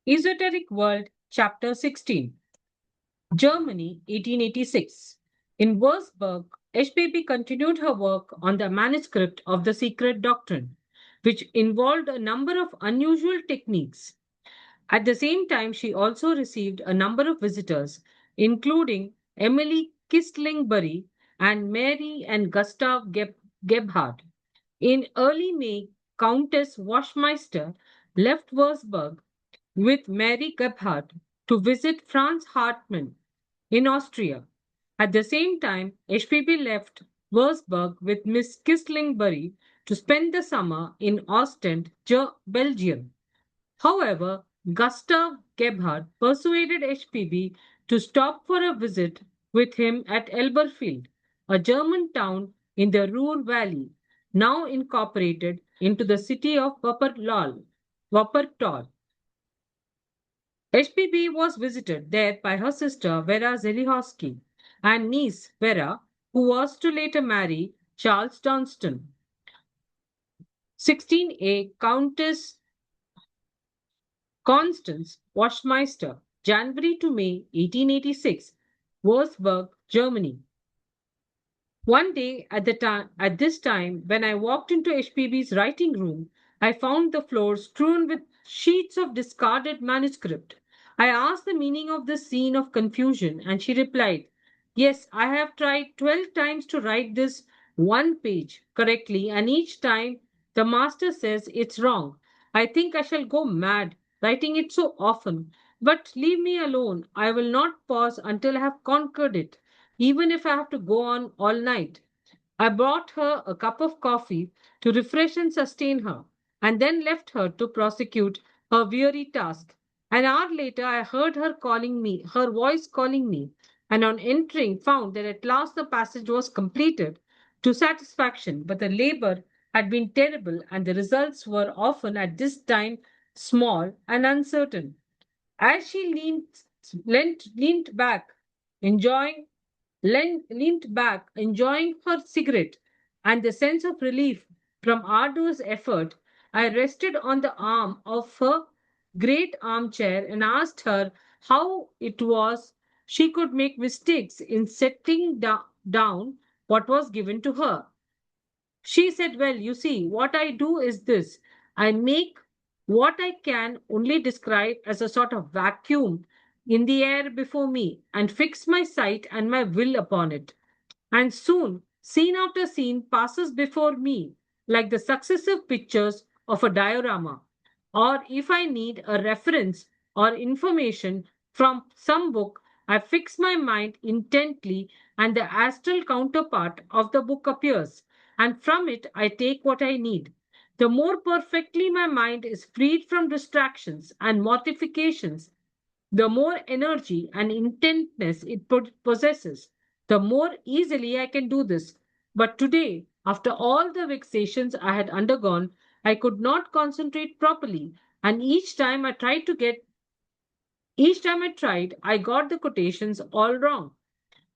Esoteric World, Chapter 16. Germany, 1886. In Würzburg, HPB continued her work on the manuscript of the Secret Doctrine, which involved a number of unusual techniques. At the same time, she also received a number of visitors, including Emily Kislingbury and Marie and Gustav Gebhard. In early May, Countess Wachtmeister left Würzburg with Marie Gebhard to visit Franz Hartmann in Austria. At the same time, HPB left Würzburg with Miss Kislingbury to spend the summer in Ostend, Belgium. However, Gustav Gebhard persuaded HPB to stop for a visit with him at Elberfeld, a German town in the Ruhr Valley, now incorporated into the city of Wuppertal. HPB was visited there by her sister Vera Zhelihovsky and niece Vera, who was to later marry Charles Johnston. 16A Countess Constance Wachtmeister, January to May 1886, Würzburg, Germany. One day at this time, when I walked into HPB's writing room, I found the floor strewn with sheets of discarded manuscript. I asked the meaning of this scene of confusion, and she replied, "Yes, I have tried 12 times to write this one page correctly, and each time the master says it's wrong. I think I shall go mad writing it so often. But leave me alone. I will not pause until I have conquered it, even if I have to go on all night." I brought her a cup of coffee to refresh and sustain her, and then left her to prosecute her weary task. An hour later, I heard her voice calling me, and on entering, found that at last the passage was completed to satisfaction. But the labor had been terrible, and the results were often at this time small and uncertain. As she leaned back, enjoying leaned back, enjoying her cigarette, and the sense of relief from arduous effort, I rested on the arm of her great armchair and asked her how it was she could make mistakes in setting down what was given to her. She said, "Well, you see, what I do is this: I make what I can only describe as a sort of vacuum in the air before me and fix my sight and my will upon it. And soon, scene after scene passes before me like the successive pictures of a diorama. Or if I need a reference or information from some book, I fix my mind intently, and the astral counterpart of the book appears, and from it I take what I need. The more perfectly my mind is freed from distractions and mortifications, the more energy and intentness it possesses, the more easily I can do this. But today, after all the vexations I had undergone, I could not concentrate properly, and each time I tried, I got the quotations all wrong.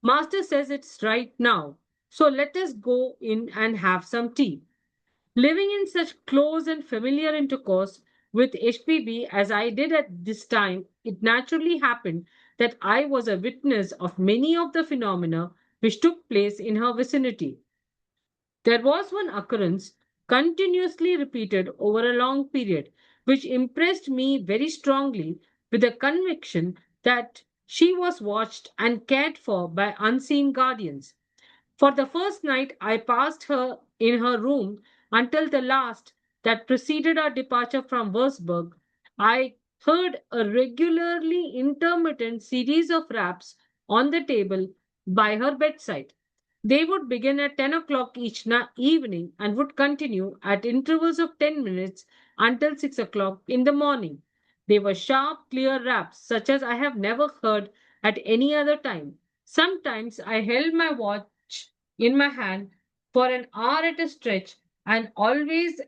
Master says it's right now, so let us go in and have some tea." Living in such close and familiar intercourse with HPB as I did at this time, it naturally happened that I was a witness of many of the phenomena which took place in her vicinity. There was one occurrence, continuously repeated over a long period, which impressed me very strongly with the conviction that she was watched and cared for by unseen guardians. For the first night I passed her in her room until the last that preceded our departure from Würzburg, I heard a regularly intermittent series of raps on the table by her bedside. They would begin at 10 o'clock each evening and would continue at intervals of 10 minutes until 6 o'clock in the morning. They were sharp, clear raps, such as I have never heard at any other time. Sometimes I held my watch in my hand for an hour at a stretch, and always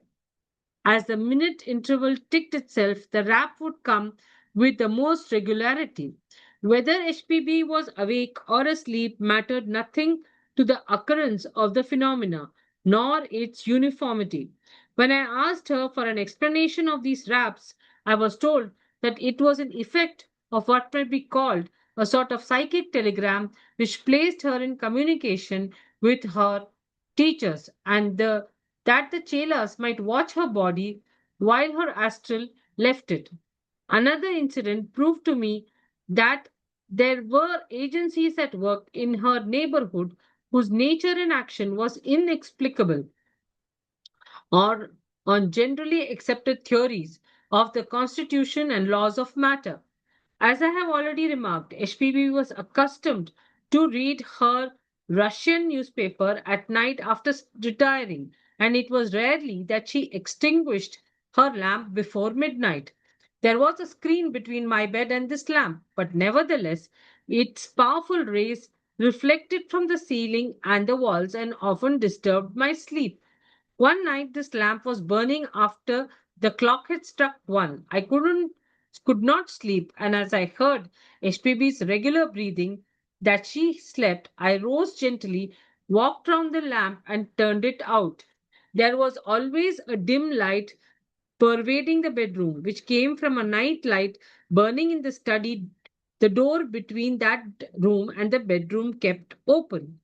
as the minute interval ticked itself, the rap would come with the most regularity. Whether HPB was awake or asleep mattered nothing to the occurrence of the phenomena, nor its uniformity. When I asked her for an explanation of these raps, I was told that it was an effect of what might be called a sort of psychic telegram which placed her in communication with her teachers, and that the chelas might watch her body while her astral left it. Another incident proved to me that there were agencies at work in her neighborhood whose nature and action was inexplicable or on generally accepted theories of the constitution and laws of matter. As I have already remarked, HPB was accustomed to read her Russian newspaper at night after retiring, and it was rarely that she extinguished her lamp before midnight. There was a screen between my bed and this lamp, but nevertheless, its powerful rays reflected from the ceiling and the walls and often disturbed my sleep. One night this lamp was burning after the clock had struck one. Could not sleep, and as I heard HPB's regular breathing that she slept, I rose gently, walked round the lamp and turned it out. There was always a dim light pervading the bedroom, which came from a night light burning in the study. The door between that room and the bedroom kept open.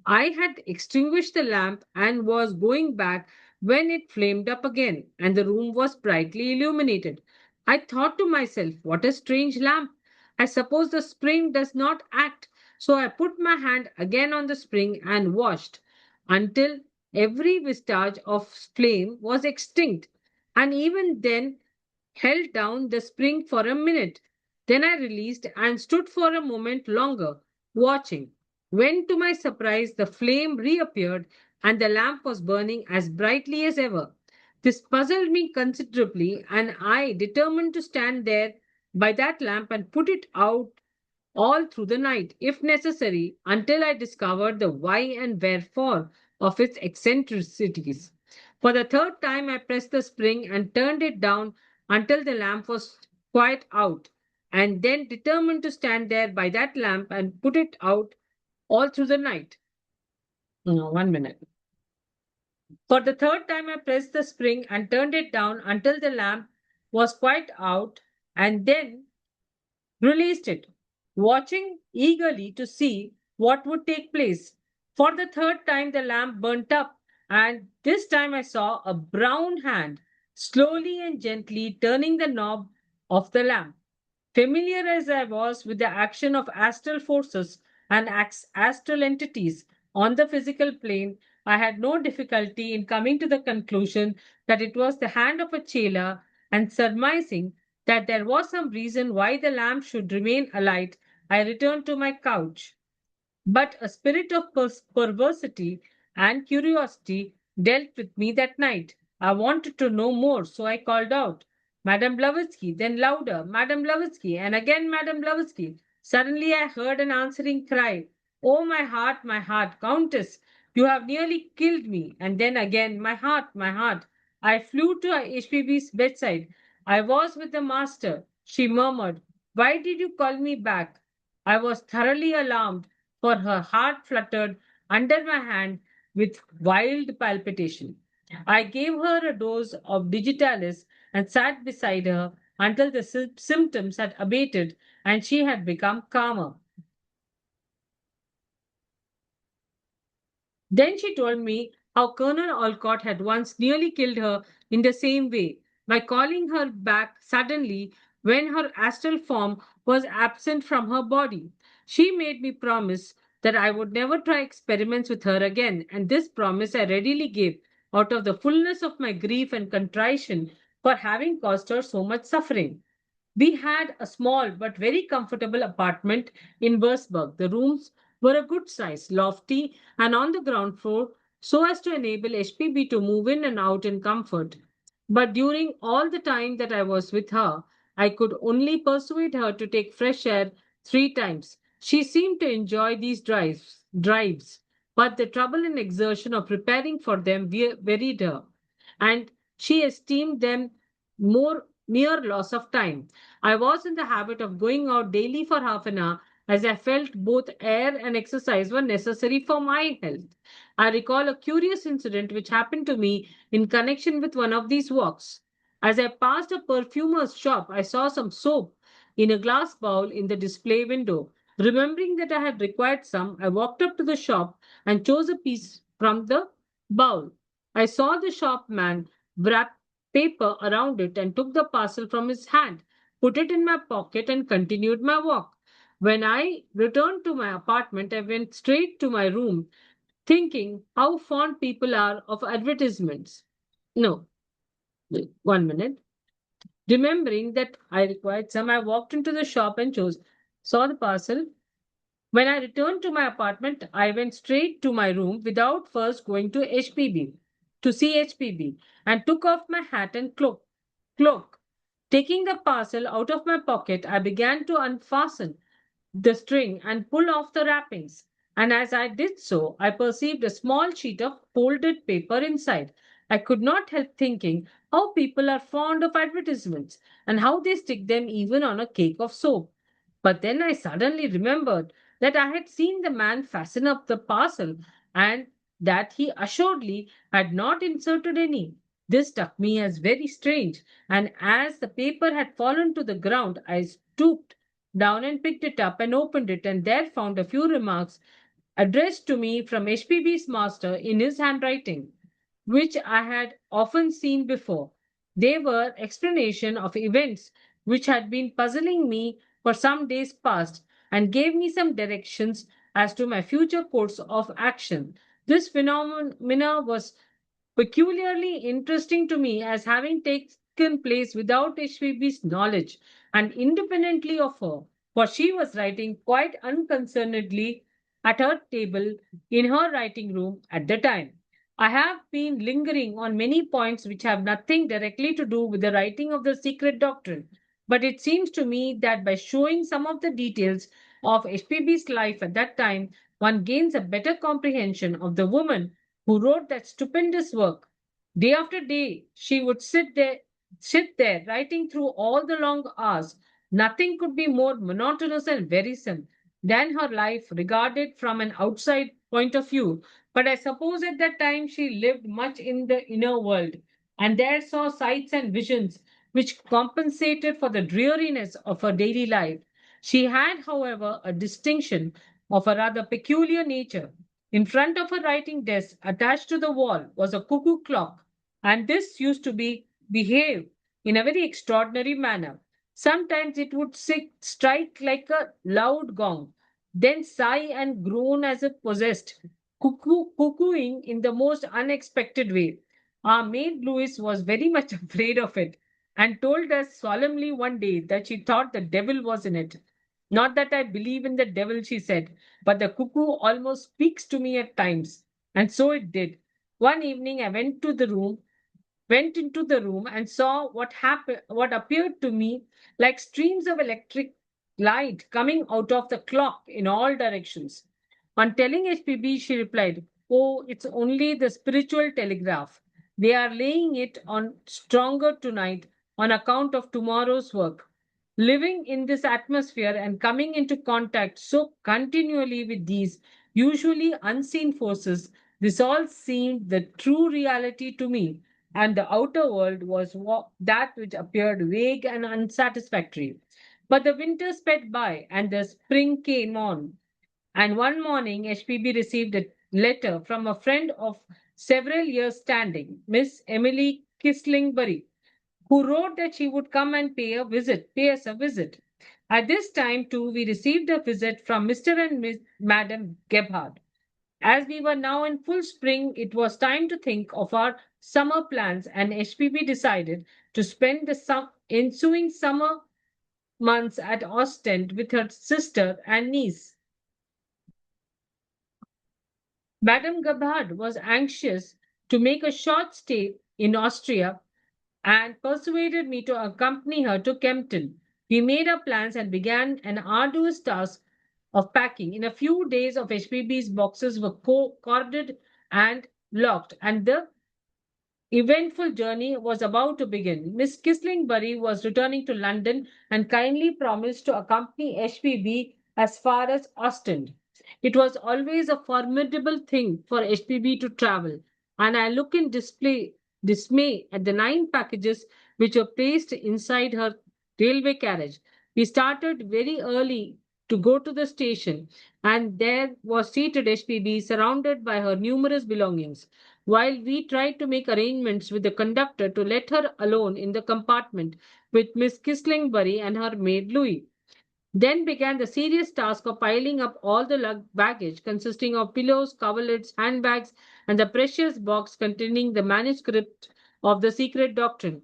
I had extinguished the lamp and was going back when it flamed up again, and the room was brightly illuminated. I thought to myself, what a strange lamp! I suppose the spring does not act. So I put my hand again on the spring and watched until every vestige of flame was extinct, and even then held down the spring for a minute. Then I released and stood for a moment longer, watching. When, to my surprise, the flame reappeared and the lamp was burning as brightly as ever. This puzzled me considerably, and I determined to stand there by that lamp and put it out all through the night, if necessary, until I discovered the why and wherefore of its eccentricities. For the third time, I pressed the spring and turned it down until the lamp was quite out, and then determined to stand there by that lamp and put it out all through the night. No, 1 minute. For the third time, I pressed the spring and turned it down until the lamp was quite out, and then released it, watching eagerly to see what would take place. For the third time, the lamp burnt up, and this time I saw a brown hand slowly and gently turning the knob of the lamp. Familiar as I was with the action of astral forces and astral entities on the physical plane, I had no difficulty in coming to the conclusion that it was the hand of a chela, and surmising that there was some reason why the lamp should remain alight, I returned to my couch. But a spirit of perversity and curiosity dealt with me that night. I wanted to know more, so I called out, Madame Blavatsky, then louder, Madame Blavatsky, and again Madame Blavatsky. Suddenly I heard an answering cry, Oh, my heart, Countess, you have nearly killed me. And then again, my heart, my heart. I flew to HPB's bedside. I was with the master. She murmured, Why did you call me back? I was thoroughly alarmed, for her heart fluttered under my hand with wild palpitation. I gave her a dose of digitalis and sat beside her until the symptoms had abated and she had become calmer. Then she told me how Colonel Olcott had once nearly killed her in the same way by calling her back suddenly when her astral form was absent from her body. She made me promise that I would never try experiments with her again, and this promise I readily gave out of the fullness of my grief and contrition for having caused her so much suffering. We had a small but very comfortable apartment in Würzburg. The rooms were a good size, lofty, and on the ground floor, so as to enable HPB to move in and out in comfort. But during all the time that I was with her, I could only persuade her to take fresh air 3 times. She seemed to enjoy these drives, but the trouble and exertion of preparing for them wearied her, and she esteemed them more mere loss of time. I was in the habit of going out daily for half an hour, as I felt both air and exercise were necessary for my health. I recall a curious incident which happened to me in connection with one of these walks. As I passed a perfumer's shop, I saw some soap in a glass bowl in the display window. Remembering that I had required some, I walked up to the shop and chose a piece from the bowl. I saw the shopman wrap paper around it and took the parcel from his hand, put it in my pocket, and continued my walk. When I returned to my apartment, I went straight to my room, thinking how fond people are of advertisements. No, wait, 1 minute. Remembering that I required some, I walked into the shop and saw the parcel. When I returned to my apartment, I went straight to my room without first going to HPB, to see HPB, and took off my hat and cloak. Taking the parcel out of my pocket, I began to unfasten the string and pull off the wrappings. And as I did so, I perceived a small sheet of folded paper inside. I could not help thinking how people are fond of advertisements and how they stick them even on a cake of soap. But then I suddenly remembered that I had seen the man fasten up the parcel and that he assuredly had not inserted any. This struck me as very strange, and as the paper had fallen to the ground, I stooped down and picked it up and opened it, and there found a few remarks addressed to me from HPB's master in his handwriting, which I had often seen before. They were explanation of events which had been puzzling me for some days past and gave me some directions as to my future course of action. This phenomena was peculiarly interesting to me as having taken place without HPB's knowledge and independently of her, for she was writing quite unconcernedly at her table in her writing room at the time. I have been lingering on many points which have nothing directly to do with the writing of the secret doctrine, but it seems to me that by showing some of the details of HPB's life at that time, one gains a better comprehension of the woman who wrote that stupendous work. Day after day, she would sit there, writing through all the long hours. Nothing could be more monotonous and wearisome than her life regarded from an outside point of view. But I suppose at that time she lived much in the inner world and there saw sights and visions which compensated for the dreariness of her daily life. She had, however, a distinction of a rather peculiar nature. In front of her writing desk, attached to the wall, was a cuckoo clock, and this used to behave in a very extraordinary manner. Sometimes it would strike like a loud gong, then sigh and groan as if possessed, cuckooing in the most unexpected way. Our maid Louise was very much afraid of it and told us solemnly one day that she thought the devil was in it. Not that I believe in the devil, she said, but the cuckoo almost speaks to me at times. And so it did. One evening I went into the room and saw what appeared to me like streams of electric light coming out of the clock in all directions. On telling HPB, she replied, "Oh, it's only the spiritual telegraph. They are laying it on stronger tonight on account of tomorrow's work." Living in this atmosphere and coming into contact so continually with these usually unseen forces, this all seemed the true reality to me, and the outer world was that which appeared vague and unsatisfactory. But the winter sped by and the spring came on, and one morning HPB received a letter from a friend of several years' standing, Miss Emily Kislingbury, who wrote that she would come and pay us a visit. At this time, too, we received a visit from Mr. and Madam Gebhard. As we were now in full spring, it was time to think of our summer plans, and HPB decided to spend the ensuing summer months at Ostend with her sister and niece. Madame Gebhard was anxious to make a short stay in Austria and persuaded me to accompany her to Kempton. We made our plans and began an arduous task of packing. In a few days of HPB's boxes were corded and locked, and the eventful journey was about to begin. Miss Kislingbury was returning to London and kindly promised to accompany HPB as far as Ostend. It was always a formidable thing for HPB to travel, and I look in dismay at the 9 packages which were placed inside her railway carriage. We started very early to go to the station, and there was seated HPB surrounded by her numerous belongings, while we tried to make arrangements with the conductor to let her alone in the compartment with Miss Kislingbury and her maid Louis. Then began the serious task of piling up all the baggage consisting of pillows, coverlets, handbags, and the precious box containing the manuscript of the Secret Doctrine.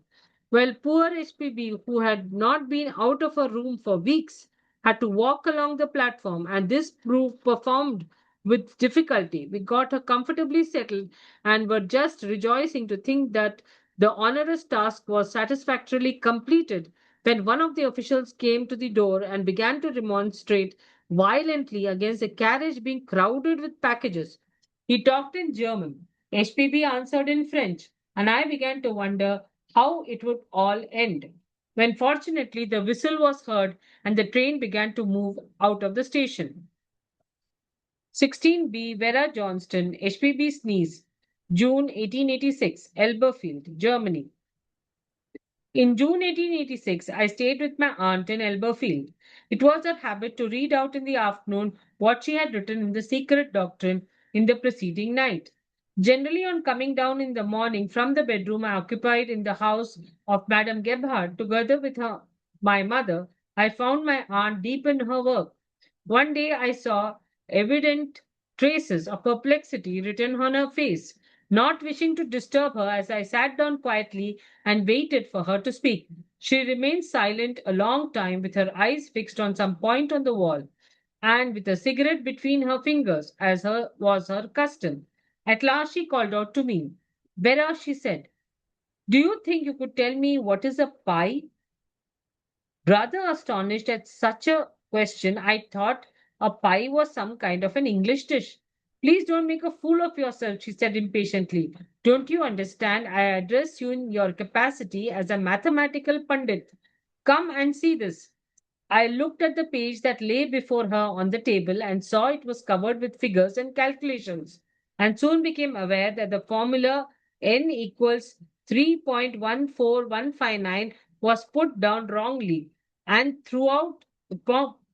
Well, poor HPB, who had not been out of her room for weeks, had to walk along the platform, and this proved performed with difficulty. We got her comfortably settled and were just rejoicing to think that the onerous task was satisfactorily completed when one of the officials came to the door and began to remonstrate violently against the carriage being crowded with packages. He talked in German. HPB answered in French, and I began to wonder how it would all end. When fortunately the whistle was heard and the train began to move out of the station. 16B Vera Johnston, HPB Sneeze, June 1886, Elberfeld, Germany. In June 1886, I stayed with my aunt in Elberfeld. It was her habit to read out in the afternoon what she had written in the Secret Doctrine in the preceding night. Generally, on coming down in the morning from the bedroom I occupied in the house of Madame Gebhard, together with my mother, I found my aunt deep in her work. One day I saw evident traces of perplexity written on her face. Not wishing to disturb her as I sat down quietly and waited for her to speak, she remained silent a long time with her eyes fixed on some point on the wall and with a cigarette between her fingers, as was her custom. At last she called out to me. Vera, she said, do you think you could tell me what is a pie? Rather astonished at such a question, I thought a pie was some kind of an English dish. Please don't make a fool of yourself, she said impatiently. Don't you understand? I address you in your capacity as a mathematical pundit. Come and see this. I looked at the page that lay before her on the table and saw it was covered with figures and calculations, and soon became aware that the formula n equals 3.14159 was put down wrongly and throughout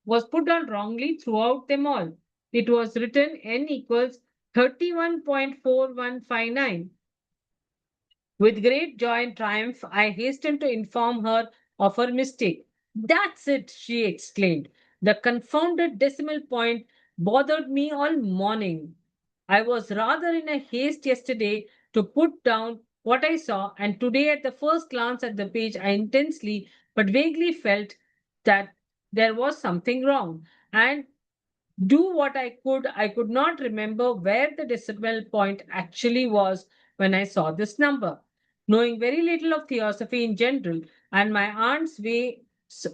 was put down wrongly throughout them all. It was written n equals 31.4159. With great joy and triumph, I hastened to inform her of her mistake. That's it, she exclaimed. The confounded decimal point bothered me all morning. I was rather in a haste yesterday to put down what I saw, and today, at the first glance at the page, I intensely but vaguely felt that there was something wrong. And do what I could not remember where the decimal point actually was when I saw this number. Knowing very little of theosophy in general and my aunt's way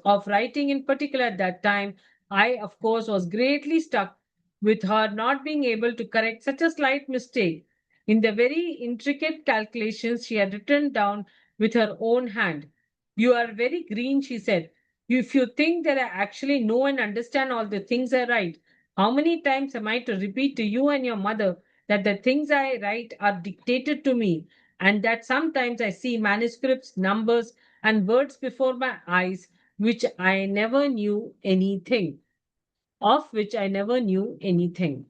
of writing in particular at that time, I, of course, was greatly struck with her not being able to correct such a slight mistake in the very intricate calculations she had written down with her own hand. You are very green, she said. If you think that I actually know and understand all the things I write, how many times am I to repeat to you and your mother that the things I write are dictated to me, and that sometimes I see manuscripts, numbers, and words before my eyes which I never knew anything, of which I never knew anything.